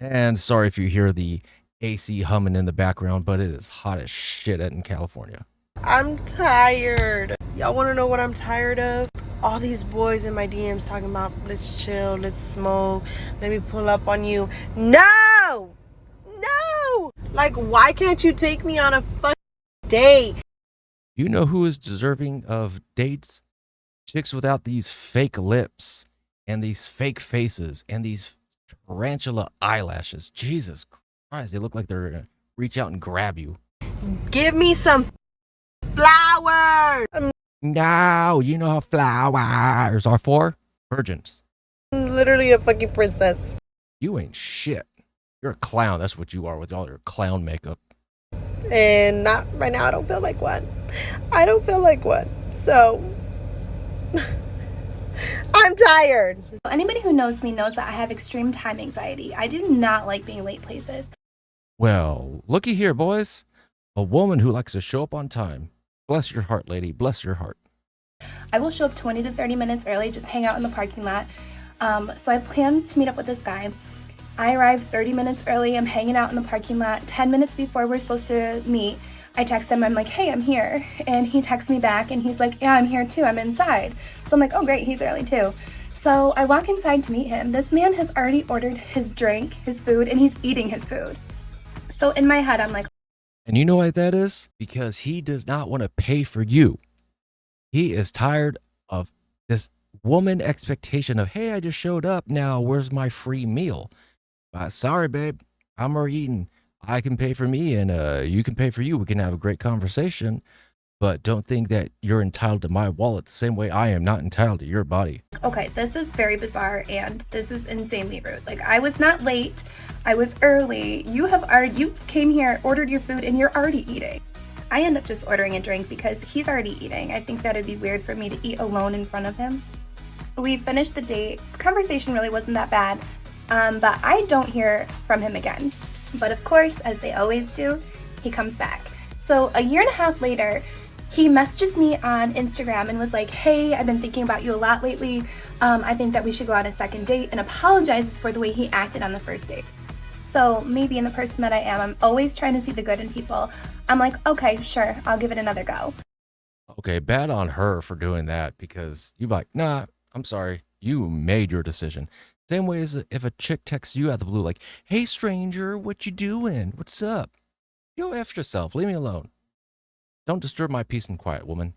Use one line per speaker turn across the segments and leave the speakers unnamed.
And sorry if you hear the AC humming in the background, but it is hot as shit in California.
I'm tired. Y'all want to know what I'm tired of? All these boys in my DMs talking about let's chill, let's smoke, let me pull up on you. No! No! Like, why can't you take me on a fucking date?
You know who is deserving of dates? Chicks without these fake lips and these fake faces and these tarantula eyelashes. Jesus Christ, they look like they're gonna reach out and grab you.
Give me some flowers.
No, you know how flowers are for? Virgins.
I'm literally a fucking princess.
You ain't shit. You're a clown. That's what you are with all your clown makeup.
And not right now, I don't feel like one. I don't feel like one. So, I'm tired.
Anybody who knows me knows that I have extreme time anxiety. I do not like being late places.
Well, looky here, boys. A woman who likes to show up on time. Bless your heart, lady. Bless your heart.
I will show up 20 to 30 minutes early, just hang out in the parking lot. So I plan to meet up with this guy. I arrive 30 minutes early. I'm hanging out in the parking lot. 10 minutes before we're supposed to meet, I text him. I'm like, hey, I'm here. And he texts me back and he's like, yeah, I'm here too. I'm inside. So I'm like, oh, great. He's early too. So I walk inside to meet him. This man has already ordered his drink, his food, and he's eating his food. So in my head, I'm like,
And you know why that is? Because he does not want to pay for you. He is tired of this woman expectation of, hey, I just showed up. Now, where's my free meal? Sorry, babe. I'm already eating. I can pay for me and you can pay for you. We can have a great conversation. But don't think that you're entitled to my wallet the same way I am not entitled to your body.
okay, this is very bizarre and this is insanely rude. Like, I was not late. I was early. You came here, ordered your food, and you're already eating. I end up just ordering a drink because he's already eating. I think that it'd be weird for me to eat alone in front of him. We finished the date. Conversation really wasn't that bad, but I don't hear from him again. But of course, as they always do, he comes back. So a year and a half later, he messages me on Instagram and was like, hey, I've been thinking about you a lot lately. I think that we should go on a second date, and apologizes for the way he acted on the first date. So me being the person that I am, I'm always trying to see the good in people. I'm like, okay, sure, I'll give it another go.
Okay, bad on her for doing that because you're like, nah, I'm sorry. You made your decision. Same way as if a chick texts you out of the blue, like, hey, stranger, what you doing? What's up? Go F yourself. Leave me alone. Don't disturb my peace and quiet, woman.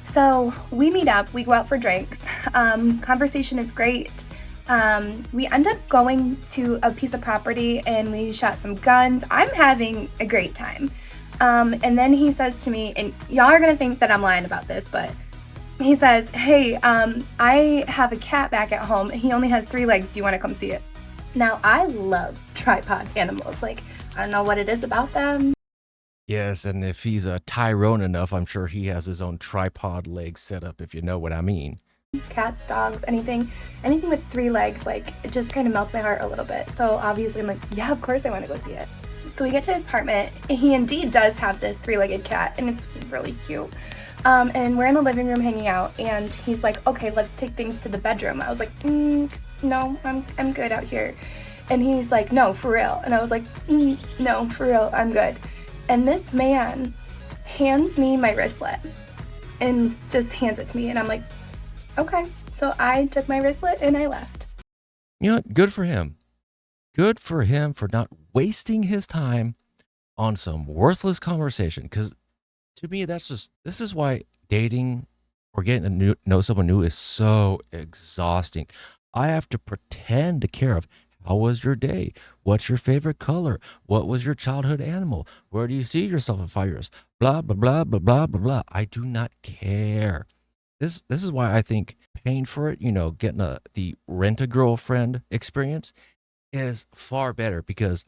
So we meet up, we go out for drinks. Conversation is great. We end up going to a piece of property and we shot some guns. I'm having a great time. And then he says to me, and y'all are gonna think that I'm lying about this, but he says, hey, I have a cat back at home. He only has 3 legs. Do you wanna come see it? Now, I love tripod animals. Like, I don't know what it is about them.
Yes, and if he's a Tyrone enough, I'm sure he has his own tripod leg set up, if you know what I mean.
Cats, dogs, anything with 3 legs, like, it just kind of melts my heart a little bit. So obviously I'm like, yeah, of course I want to go see it. So we get to his apartment, and he indeed does have this 3-legged cat, and it's really cute. And we're in the living room hanging out, and he's like, okay, let's take things to the bedroom. I was like, no, I'm good out here. And he's like, no, for real. And I was like, no, for real, I'm good. And this man hands me my wristlet and just hands it to me, and I'm like, okay. So I took my wristlet and I left.
You know what? Good for him. Good for him for not wasting his time on some worthless conversation. Because to me, this is why dating or getting to know someone new is so exhausting. I have to pretend to care of how was your day? What's your favorite color? What was your childhood animal? Where do you see yourself in 5 years? Blah, blah, blah, blah, blah, blah, blah. I do not care. This is why I think paying for it, getting the rent-a-girlfriend experience is far better because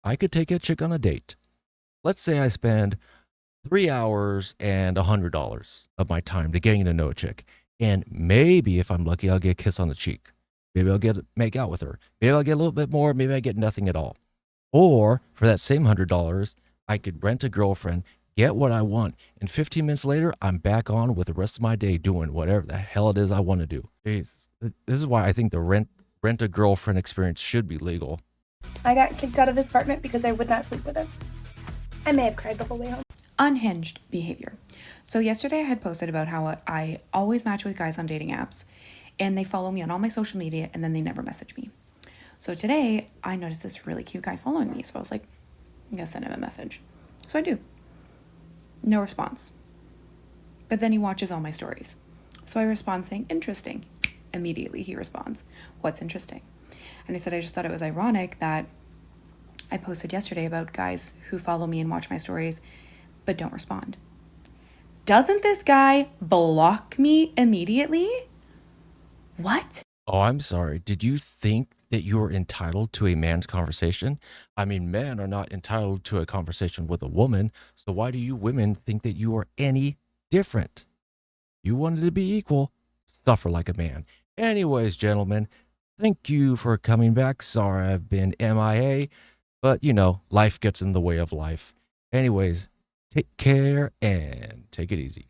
I could take a chick on a date. Let's say I spend 3 hours and $100 of my time to getting to know a chick. And maybe if I'm lucky, I'll get a kiss on the cheek. Maybe I'll make out with her. Maybe I'll get a little bit more. Maybe I get nothing at all. Or for that same $100, I could rent a girlfriend, get what I want, and 15 minutes later, I'm back on with the rest of my day doing whatever the hell it is I want to do. Jesus. This is why I think the rent a girlfriend experience should be legal.
I got kicked out of his apartment because I would not sleep with him. I may have cried the whole way home.
Unhinged behavior. So yesterday I had posted about how I always match with guys on dating apps and they follow me on all my social media and then they never message me. So today I noticed this really cute guy following me. So I was like, I'm gonna send him a message. So I do. No response. But then he watches all my stories. So I respond saying, interesting. Immediately he responds, what's interesting? And I said, I just thought it was ironic that I posted yesterday about guys who follow me and watch my stories but don't respond. Doesn't this guy block me immediately? What?
Oh, I'm sorry. Did you think that you were entitled to a man's conversation? I mean, men are not entitled to a conversation with a woman, so why do you women think that you are any different? You wanted to be equal, suffer like a man. Anyways, gentlemen, thank you for coming back. Sorry I've been MIA, but life gets in the way of life. Anyways, take care and take it easy.